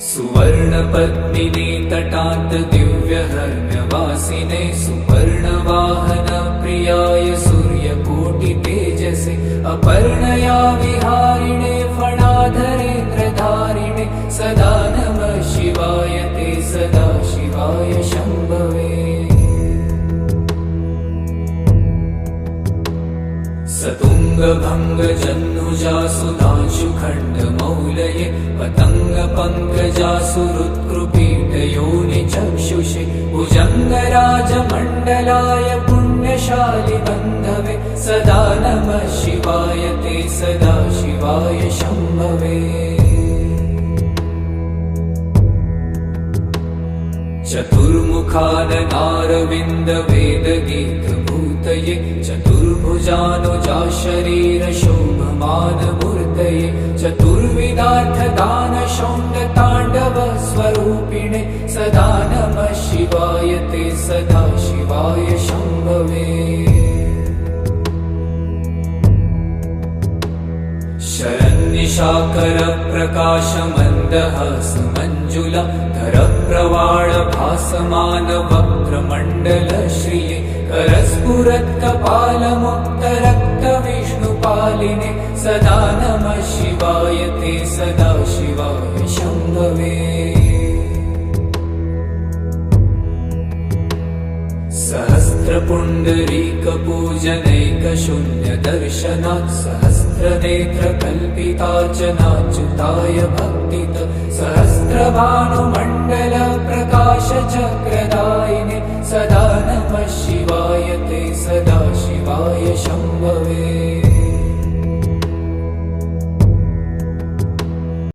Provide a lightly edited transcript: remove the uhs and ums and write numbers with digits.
सुवर्णपद्मिनी तटान्त दिव्यहर्म्यवासिने सुपर्णवाहन प्रियाय सूर्यकोटितेजसे अपर्णया विहारिणे फणाधरेन्द्रधारिणे सदा नमः शिवाय ते सदा शिवाय शम्भवे। सतुङ्गभङ्गजन्नुजा सुधांशुखण्डमौलये पतङ्गपङ्कजासुहृत्कृपीठयोनिचक्षुषे भुजङ्गराजमण्डलाय पुण्यशालिबन्धवे सदा नमः शिवाय ते सदा शिवाय शम्भवे। चतुर्मुखाननारविन्दवेदगीतभूतये चतुर्भुजानुजा शरीरशोभमानमूर्तये चतुर्विधार्थदानशौण्डताण्डवस्वरूपिणे सदा नमः शिवाय ते सदा शिवाय शम्भवे। शरन्निशाकरप्रकाशमन्दहासमञ्जुला धरप्रवाळभासमानवक्त्रमण्डलश्रिये करस्फुरत्कपालमुक्तरक्तविष्णुपालिने सदा नमः शिवाय ते सदा शिवाय शम्भवे। सहस्रपुण्डरीकपूजनैकशून्यदर्शनात् सहस्रनेत्रकल्पितार्चनाच्युताय भक्तित सहस्रभानुमण्डलप्रकाशचक्रदायिने सदा नमः शिवाय ते सदा शिवाय शम्भवे।